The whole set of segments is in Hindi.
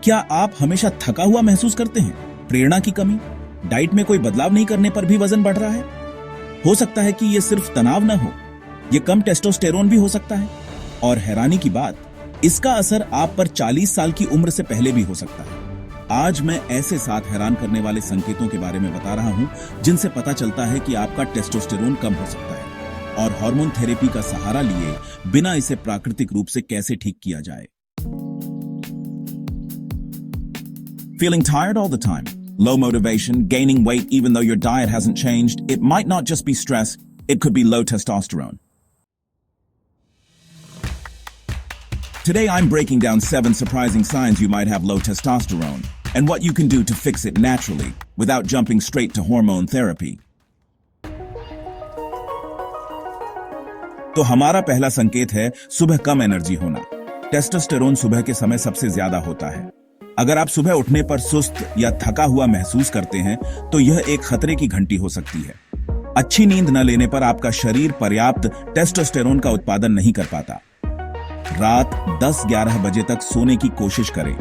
क्या आप हमेशा थका हुआ महसूस करते हैं? प्रेरणा की कमी, डाइट में कोई बदलाव नहीं करने पर भी वजन बढ़ रहा है? हो सकता है कि यह सिर्फ तनाव न हो, यह कम टेस्टोस्टेरोन भी हो सकता है। और हैरानी की बात, इसका असर आप पर 40 साल की उम्र से पहले भी हो सकता है। आज मैं ऐसे 7 हैरान करने वाले संकेतों के बारे में बता रहा हूं जिनसे पता चलता है कि आपका टेस्टोस्टेरोन कम हो सकता है और हार्मोन थेरेपी का सहारा लिए बिना इसे प्राकृतिक रूप से कैसे ठीक किया जाए। Feeling tired all the time, low motivation, gaining weight even though your diet hasn't changed, it might not just be stress, it could be low testosterone. Today I'm breaking down 7 surprising signs you might have low testosterone and what you can do to fix it naturally without jumping straight to hormone therapy. तो हमारा पहला संकेत है सुबह कम एनर्जी होना। टेस्टोस्टेरोन सुबह के समय सबसे ज्यादा होता है। अगर आप सुबह उठने पर सुस्त या थका हुआ महसूस करते हैं तो यह एक खतरे की घंटी हो सकती है। अच्छी नींद न लेने पर आपका शरीर पर्याप्त टेस्टोस्टेरोन का उत्पादन नहीं कर पाता। रात 10-11 बजे तक सोने की कोशिश करें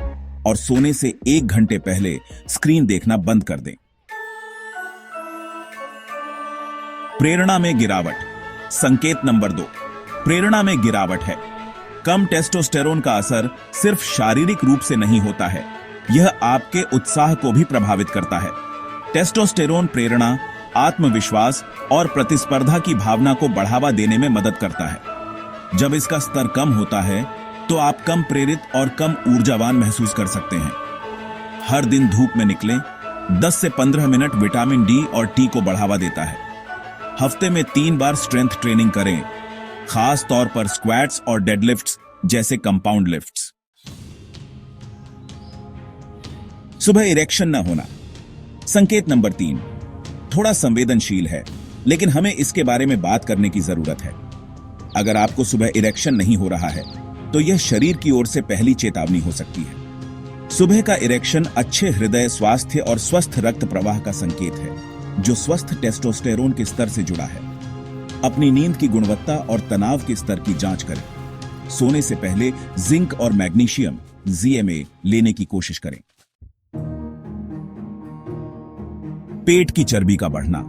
और सोने से 1 घंटे पहले स्क्रीन देखना बंद कर दें। प्रेरणा में गिरावट। संकेत नंबर 2, प्रेरणा में गिरावट है। कम टेस्टोस्टेरोन का असर सिर्फ शारीरिक रूप से नहीं होता है, यह आपके उत्साह को भी प्रभावित करता है। टेस्टोस्टेरोन प्रेरणा, आत्मविश्वास और प्रतिस्पर्धा की भावना को बढ़ावा देने में मदद करता है। जब इसका स्तर कम होता है तो आप कम प्रेरित और कम ऊर्जावान महसूस कर सकते हैं। हर दिन धूप में निकलें। 10 से 15 मिनट विटामिन डी और टी को बढ़ावा देता है। हफ्ते में 3 बार स्ट्रेंथ ट्रेनिंग करें, खास तौर पर स्क्वैट्स और डेडलिफ्ट्स जैसे कंपाउंड लिफ्ट्स। सुबह इरेक्शन न होना। संकेत नंबर 3 थोड़ा संवेदनशील है, लेकिन हमें इसके बारे में बात करने की जरूरत है। अगर आपको सुबह इरेक्शन नहीं हो रहा है तो यह शरीर की ओर से पहली चेतावनी हो सकती है। सुबह का इरेक्शन अच्छे हृदय स्वास्थ्य और स्वस्थ रक्त प्रवाह का संकेत है, जो स्वस्थ टेस्टोस्टेरोन के स्तर से जुड़ा है। अपनी नींद की गुणवत्ता और तनाव के स्तर की जांच करें। सोने से पहले जिंक और मैग्नीशियम ZMA लेने की कोशिश करें। पेट की चर्बी का बढ़ना।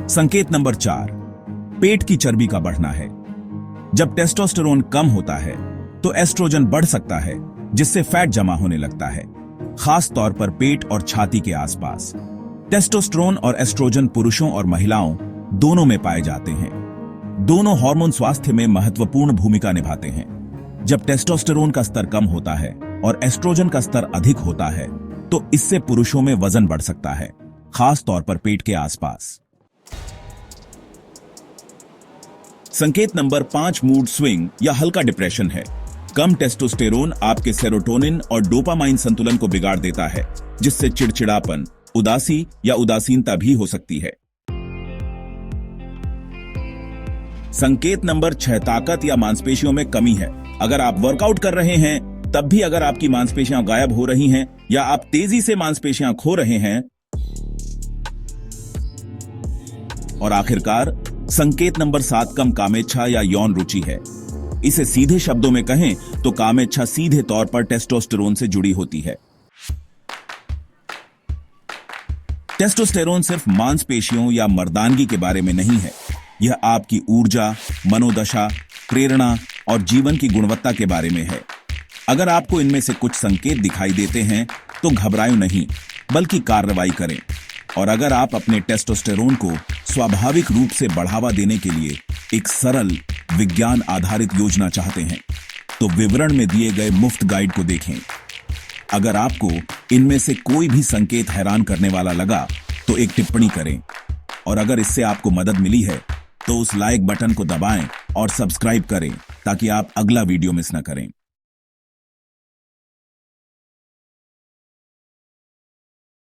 संकेत नंबर 4 पेट की चर्बी का बढ़ना है। जब टेस्टोस्टेरोन कम होता है तो एस्ट्रोजन बढ़ सकता है, जिससे फैट जमा होने लगता है, खास तौर पर पेट और छाती के आसपास। टेस्टोस्टेरोन और एस्ट्रोजन पुरुषों और महिलाओं दोनों में पाए जाते हैं। दोनों हार्मोन स्वास्थ्य में महत्वपूर्ण भूमिका निभाते हैं। जब टेस्टोस्टेरोन का स्तर कम होता है और एस्ट्रोजन का स्तर अधिक होता है तो इससे पुरुषों में वजन बढ़ सकता है, खास तौर पर पेट के आसपास। संकेत नंबर 5 मूड स्विंग या हल्का डिप्रेशन है। कम टेस्टोस्टेरोन आपके सेरोटोनिन और डोपामाइन संतुलन को बिगाड़ देता है, जिससे चिड़चिड़ापन, उदासी या उदासीनता भी हो सकती है। संकेत नंबर 6 ताकत या मांसपेशियों में कमी है। अगर आप वर्कआउट कर रहे हैं तब भी अगर आपकी मांसपेशियां गायब हो रही हैं या आप तेजी से मांसपेशियां खो रहे हैं। और आखिरकार संकेत नंबर 7 कम कामेच्छा या यौन रुचि है। इसे सीधे शब्दों में कहें तो कामेच्छा सीधे तौर पर टेस्टोस्टेरोन से जुड़ी होती है। टेस्टोस्टेरोन सिर्फ मांसपेशियों या मर्दानगी के बारे में नहीं है, यह आपकी ऊर्जा, मनोदशा, प्रेरणा और जीवन की गुणवत्ता के बारे में है। अगर आपको इनमें से कुछ संकेत दिखाई देते हैं तो घबराएं नहीं, बल्कि कार्रवाई करें। और अगर आप अपने टेस्टोस्टेरोन को स्वाभाविक रूप से बढ़ावा देने के लिए एक सरल विज्ञान आधारित योजना चाहते हैं तो विवरण में दिए गए मुफ्त गाइड को देखें। अगर आपको इनमें से कोई भी संकेत हैरान करने वाला लगा तो एक टिप्पणी करें, और अगर इससे आपको मदद मिली है तो उस लाइक बटन को दबाएं और सब्सक्राइब करें ताकि आप अगला वीडियो मिस न करें।